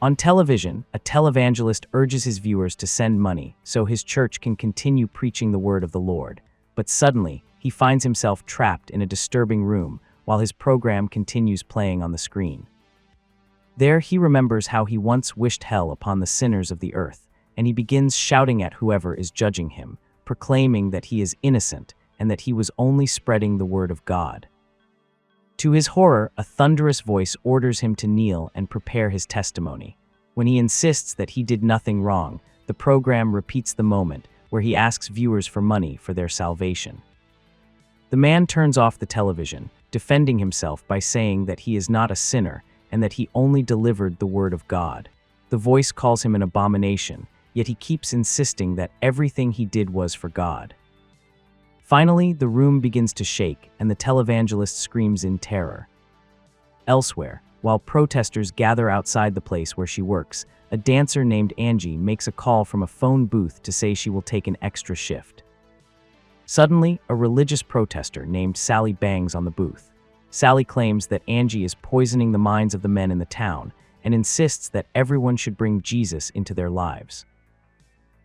On television, a televangelist urges his viewers to send money so his church can continue preaching the word of the Lord. But suddenly, he finds himself trapped in a disturbing room while his program continues playing on the screen. There he remembers how he once wished hell upon the sinners of the earth, and he begins shouting at whoever is judging him, proclaiming that he is innocent and that he was only spreading the word of God. To his horror, a thunderous voice orders him to kneel and prepare his testimony. When he insists that he did nothing wrong, the program repeats the moment where he asks viewers for money for their salvation. The man turns off the television, defending himself by saying that he is not a sinner and that he only delivered the word of God. The voice calls him an abomination, yet he keeps insisting that everything he did was for God. Finally, the room begins to shake and the televangelist screams in terror. Elsewhere, while protesters gather outside the place where she works, a dancer named Angie makes a call from a phone booth to say she will take an extra shift. Suddenly, a religious protester named Sally bangs on the booth. Sally claims that Angie is poisoning the minds of the men in the town and insists that everyone should bring Jesus into their lives.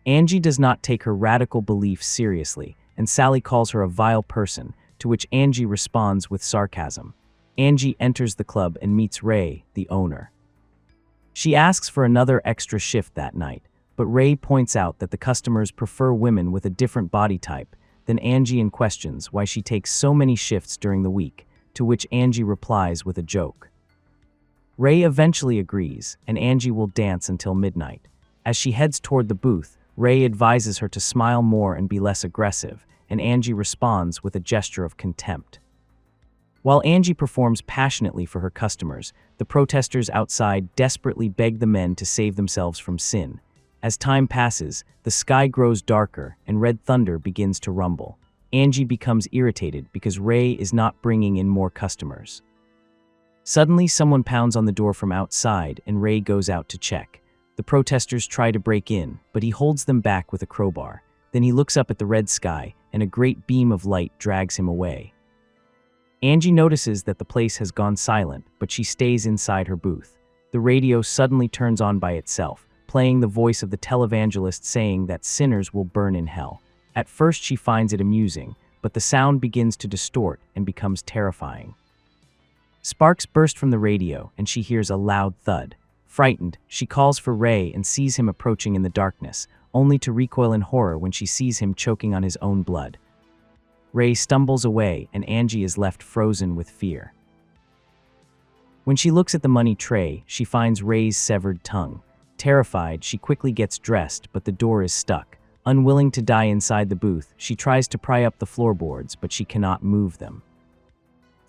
Angie does not take her radical beliefs seriously, and Sally calls her a vile person, to which Angie responds with sarcasm. Angie enters the club and meets Ray, the owner. She asks for another extra shift that night, but Ray points out that the customers prefer women with a different body type. Then Angie questions why she takes so many shifts during the week, to which Angie replies with a joke. Ray eventually agrees, and Angie will dance until midnight. As she heads toward the booth, Ray advises her to smile more and be less aggressive, and Angie responds with a gesture of contempt. While Angie performs passionately for her customers, the protesters outside desperately beg the men to save themselves from sin. As time passes, the sky grows darker and red thunder begins to rumble. Angie becomes irritated because Ray is not bringing in more customers. Suddenly, someone pounds on the door from outside and Ray goes out to check. The protesters try to break in, but he holds them back with a crowbar. Then he looks up at the red sky, and a great beam of light drags him away. Angie notices that the place has gone silent, but she stays inside her booth. The radio suddenly turns on by itself, playing the voice of the televangelist saying that sinners will burn in hell. At first she finds it amusing, but the sound begins to distort and becomes terrifying. Sparks burst from the radio, and she hears a loud thud. Frightened, she calls for Ray and sees him approaching in the darkness, only to recoil in horror when she sees him choking on his own blood. Ray stumbles away, and Angie is left frozen with fear. When she looks at the money tray, she finds Ray's severed tongue. Terrified, she quickly gets dressed, but the door is stuck. Unwilling to die inside the booth, she tries to pry up the floorboards, but she cannot move them.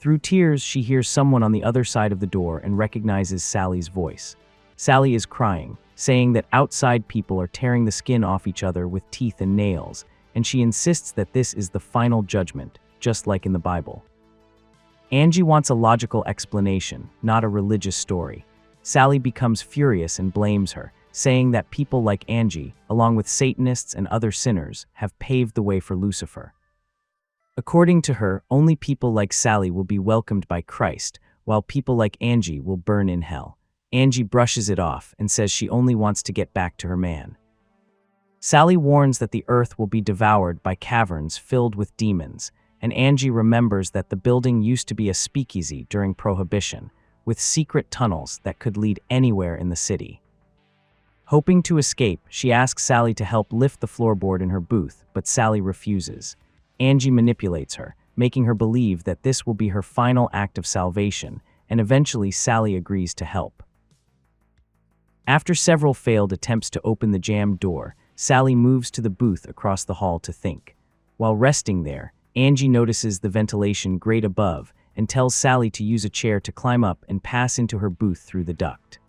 Through tears, she hears someone on the other side of the door and recognizes Sally's voice. Sally is crying, saying that outside people are tearing the skin off each other with teeth and nails, and she insists that this is the final judgment, just like in the Bible. Angie wants a logical explanation, not a religious story. Sally becomes furious and blames her, saying that people like Angie, along with Satanists and other sinners, have paved the way for Lucifer. According to her, only people like Sally will be welcomed by Christ, while people like Angie will burn in hell. Angie brushes it off and says she only wants to get back to her man. Sally warns that the earth will be devoured by caverns filled with demons, and Angie remembers that the building used to be a speakeasy during Prohibition, with secret tunnels that could lead anywhere in the city. Hoping to escape, she asks Sally to help lift the floorboard in her booth, but Sally refuses. Angie manipulates her, making her believe that this will be her final act of salvation, and eventually Sally agrees to help. After several failed attempts to open the jammed door, Sally moves to the booth across the hall to think. While resting there, Angie notices the ventilation grate above and tells Sally to use a chair to climb up and pass into her booth through the duct.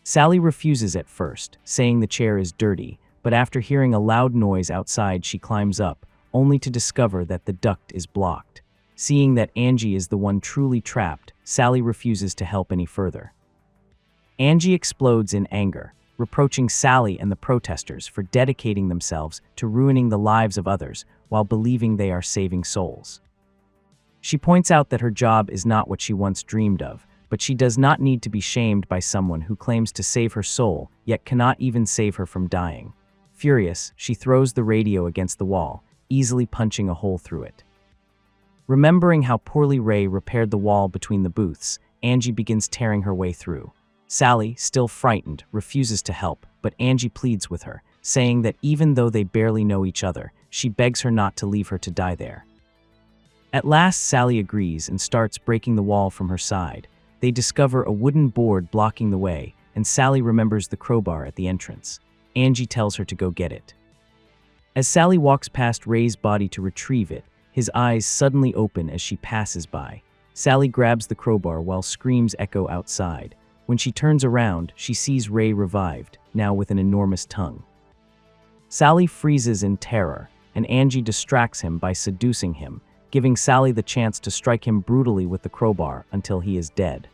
Sally refuses at first, saying the chair is dirty, but after hearing a loud noise outside she climbs up, only to discover that the duct is blocked. Seeing that Angie is the one truly trapped, Sally refuses to help any further. Angie explodes in anger, reproaching Sally and the protesters for dedicating themselves to ruining the lives of others while believing they are saving souls. She points out that her job is not what she once dreamed of, but she does not need to be shamed by someone who claims to save her soul, yet cannot even save her from dying. Furious, she throws the radio against the wall, easily punching a hole through it. Remembering how poorly Ray repaired the wall between the booths, Angie begins tearing her way through. Sally, still frightened, refuses to help, but Angie pleads with her, saying that even though they barely know each other, she begs her not to leave her to die there. At last, Sally agrees and starts breaking the wall from her side. They discover a wooden board blocking the way, and Sally remembers the crowbar at the entrance. Angie tells her to go get it. As Sally walks past Ray's body to retrieve it, his eyes suddenly open as she passes by. Sally grabs the crowbar while screams echo outside. When she turns around, she sees Ray revived, now with an enormous tongue. Sally freezes in terror, and Angie distracts him by seducing him, giving Sally the chance to strike him brutally with the crowbar until he is dead.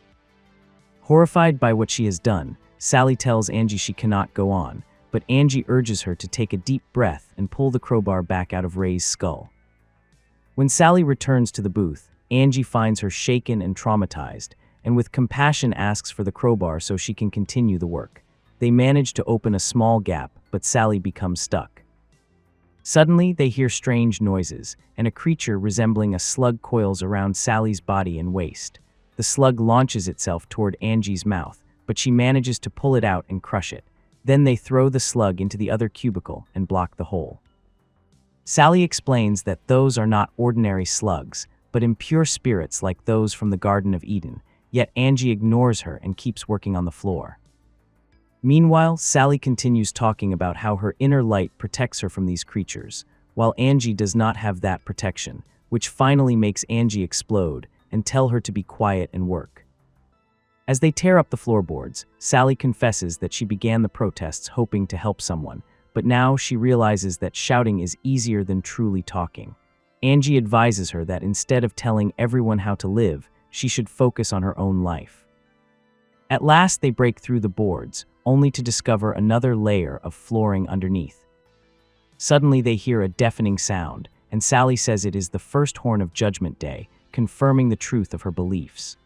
Horrified by what she has done, Sally tells Angie she cannot go on, but Angie urges her to take a deep breath and pull the crowbar back out of Ray's skull. When Sally returns to the booth, Angie finds her shaken and traumatized, and with compassion asks for the crowbar so she can continue the work. They manage to open a small gap, but Sally becomes stuck. Suddenly, they hear strange noises, and a creature resembling a slug coils around Sally's body and waist. The slug launches itself toward Angie's mouth, but she manages to pull it out and crush it. Then they throw the slug into the other cubicle and block the hole. Sally explains that those are not ordinary slugs, but impure spirits like those from the Garden of Eden, yet Angie ignores her and keeps working on the floor. Meanwhile, Sally continues talking about how her inner light protects her from these creatures, while Angie does not have that protection, which finally makes Angie explode and tell her to be quiet and work. As they tear up the floorboards, Sally confesses that she began the protests hoping to help someone, but now she realizes that shouting is easier than truly talking. Angie advises her that instead of telling everyone how to live, she should focus on her own life. At last, they break through the boards, only to discover another layer of flooring underneath. Suddenly, they hear a deafening sound, and Sally says it is the first horn of Judgment Day, confirming the truth of her beliefs.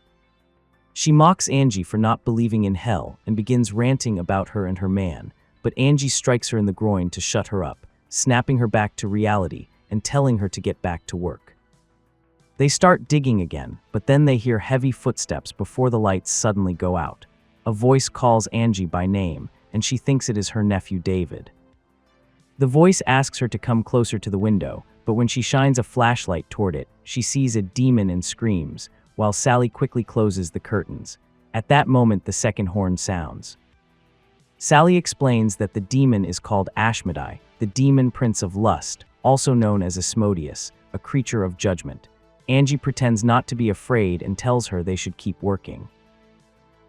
She mocks Angie for not believing in hell and begins ranting about her and her man, but Angie strikes her in the groin to shut her up, snapping her back to reality and telling her to get back to work. They start digging again, but then they hear heavy footsteps before the lights suddenly go out. A voice calls Angie by name, and she thinks it is her nephew David. The voice asks her to come closer to the window, but when she shines a flashlight toward it, she sees a demon and screams, while Sally quickly closes the curtains. At that moment, the second horn sounds. Sally explains that the demon is called Ashmedai, the demon prince of lust, also known as Asmodeus, a creature of judgment. Angie pretends not to be afraid and tells her they should keep working.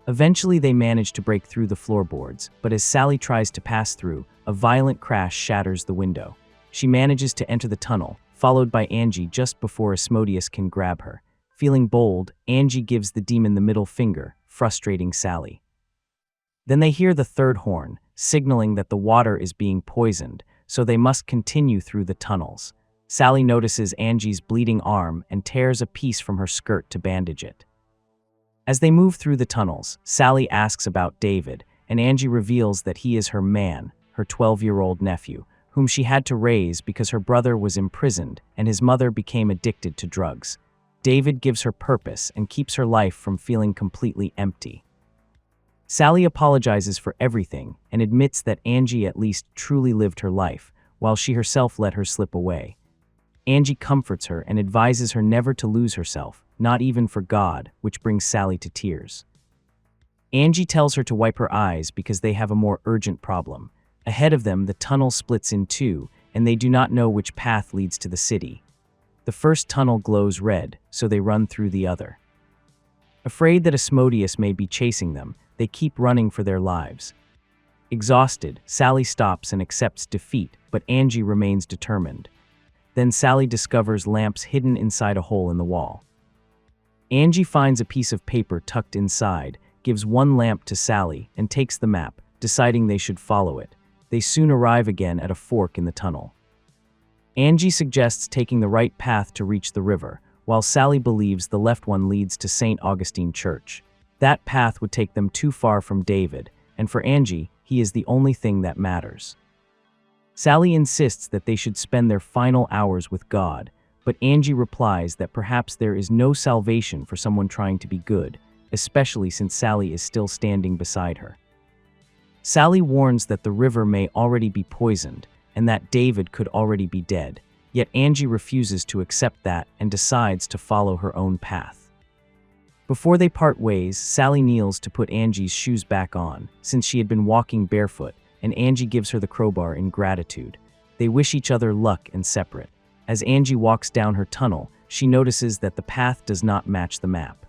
Eventually, they manage to break through the floorboards, but as Sally tries to pass through, a violent crash shatters the window. She manages to enter the tunnel, followed by Angie just before Asmodeus can grab her. Feeling bold, Angie gives the demon the middle finger, frustrating Sally. Then they hear the third horn, signaling that the water is being poisoned, so they must continue through the tunnels. Sally notices Angie's bleeding arm and tears a piece from her skirt to bandage it. As they move through the tunnels, Sally asks about David, and Angie reveals that he is her man, her 12-year-old nephew, whom she had to raise because her brother was imprisoned and his mother became addicted to drugs. David gives her purpose and keeps her life from feeling completely empty. Sally apologizes for everything and admits that Angie at least truly lived her life, while she herself let her slip away. Angie comforts her and advises her never to lose herself, not even for God, which brings Sally to tears. Angie tells her to wipe her eyes because they have a more urgent problem. Ahead of them, the tunnel splits in two, and they do not know which path leads to the city. The first tunnel glows red, so they run through the other. Afraid that Asmodeus may be chasing them, they keep running for their lives. Exhausted, Sally stops and accepts defeat, but Angie remains determined. Then Sally discovers lamps hidden inside a hole in the wall. Angie finds a piece of paper tucked inside, gives one lamp to Sally, and takes the map, deciding they should follow it. They soon arrive again at a fork in the tunnel. Angie suggests taking the right path to reach the river, while Sally believes the left one leads to St. Augustine Church. That path would take them too far from David, and for Angie, he is the only thing that matters. Sally insists that they should spend their final hours with God, but Angie replies that perhaps there is no salvation for someone trying to be good, especially since Sally is still standing beside her. Sally warns that the river may already be poisoned and that David could already be dead, yet Angie refuses to accept that and decides to follow her own path. Before they part ways, Sally kneels to put Angie's shoes back on, since she had been walking barefoot, and Angie gives her the crowbar in gratitude. They wish each other luck and separate. As Angie walks down her tunnel, she notices that the path does not match the map.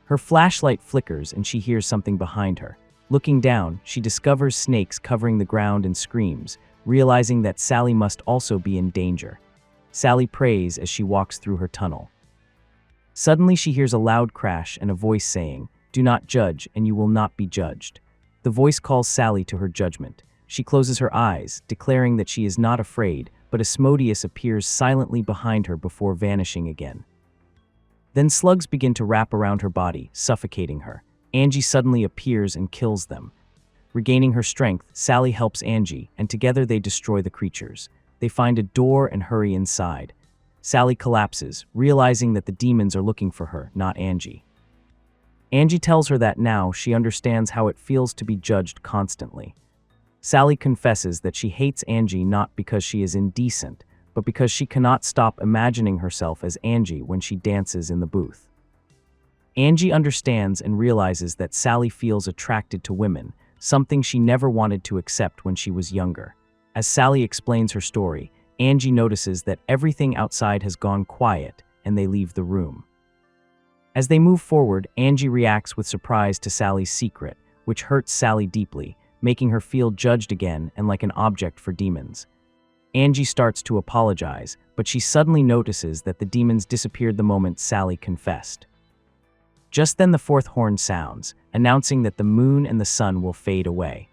Her flashlight flickers and she hears something behind her. Looking down, she discovers snakes covering the ground and screams, realizing that Sally must also be in danger. Sally prays as she walks through her tunnel. Suddenly she hears a loud crash and a voice saying, "Do not judge and you will not be judged." The voice calls Sally to her judgment. She closes her eyes, declaring that she is not afraid, but Asmodeus appears silently behind her before vanishing again. Then slugs begin to wrap around her body, suffocating her. Angie suddenly appears and kills them. Regaining her strength, Sally helps Angie, and together they destroy the creatures. They find a door and hurry inside. Sally collapses, realizing that the demons are looking for her, not Angie. Angie tells her that now she understands how it feels to be judged constantly. Sally confesses that she hates Angie not because she is indecent, but because she cannot stop imagining herself as Angie when she dances in the booth. Angie understands and realizes that Sally feels attracted to women, something she never wanted to accept when she was younger. As Sally explains her story, Angie notices that everything outside has gone quiet, and they leave the room. As they move forward, Angie reacts with surprise to Sally's secret, which hurts Sally deeply, making her feel judged again and like an object for demons. Angie starts to apologize, but she suddenly notices that the demons disappeared the moment Sally confessed. Just then the fourth horn sounds, announcing that the moon and the sun will fade away.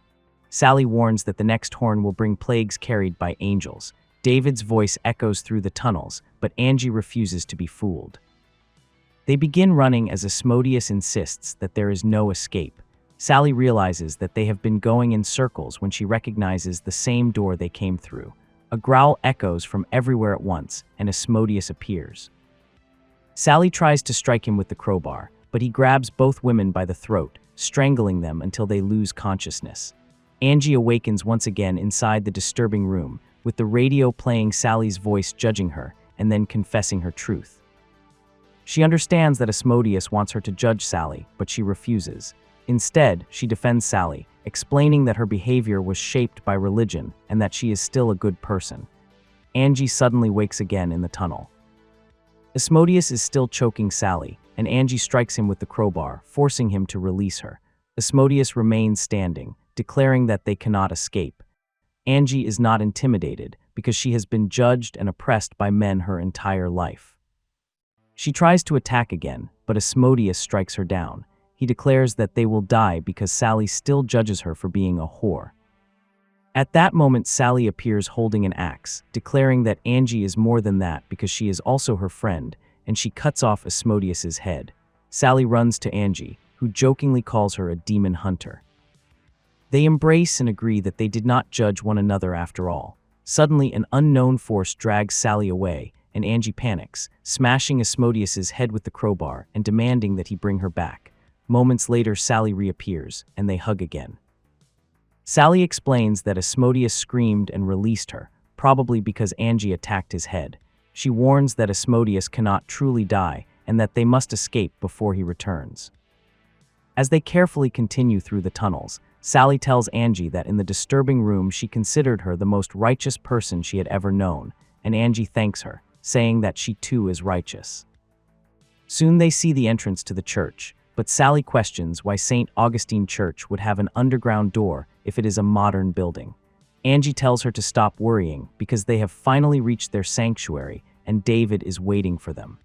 Sally warns that the next horn will bring plagues carried by angels. David's voice echoes through the tunnels, but Angie refuses to be fooled. They begin running as Asmodeus insists that there is no escape. Sally realizes that they have been going in circles when she recognizes the same door they came through. A growl echoes from everywhere at once, and Asmodeus appears. Sally tries to strike him with the crowbar, but he grabs both women by the throat, strangling them until they lose consciousness. Angie awakens once again inside the disturbing room, with the radio playing Sally's voice judging her and then confessing her truth. She understands that Asmodeus wants her to judge Sally, but she refuses. Instead, she defends Sally, explaining that her behavior was shaped by religion and that she is still a good person. Angie suddenly wakes again in the tunnel. Asmodeus is still choking Sally, and Angie strikes him with the crowbar, forcing him to release her. Asmodeus remains standing, declaring that they cannot escape. Angie is not intimidated because she has been judged and oppressed by men her entire life. She tries to attack again, but Asmodeus strikes her down. He declares that they will die because Sally still judges her for being a whore. At that moment, Sally appears holding an axe, declaring that Angie is more than that because she is also her friend, and she cuts off Asmodeus's head. Sally runs to Angie, who jokingly calls her a demon hunter. They embrace and agree that they did not judge one another after all. Suddenly, an unknown force drags Sally away, and Angie panics, smashing Asmodeus's head with the crowbar and demanding that he bring her back. Moments later, Sally reappears, and they hug again. Sally explains that Asmodeus screamed and released her, probably because Angie attacked his head. She warns that Asmodeus cannot truly die and that they must escape before he returns. As they carefully continue through the tunnels, Sally tells Angie that in the disturbing room she considered her the most righteous person she had ever known, and Angie thanks her, saying that she too is righteous. Soon they see the entrance to the church, but Sally questions why St. Augustine Church would have an underground door if it is a modern building. Angie tells her to stop worrying because they have finally reached their sanctuary and David is waiting for them.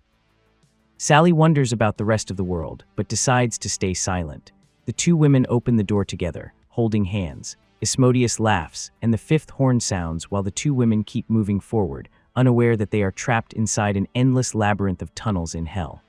Sally wonders about the rest of the world, but decides to stay silent. The two women open the door together, holding hands. Asmodeus laughs, and the fifth horn sounds while the two women keep moving forward, unaware that they are trapped inside an endless labyrinth of tunnels in hell.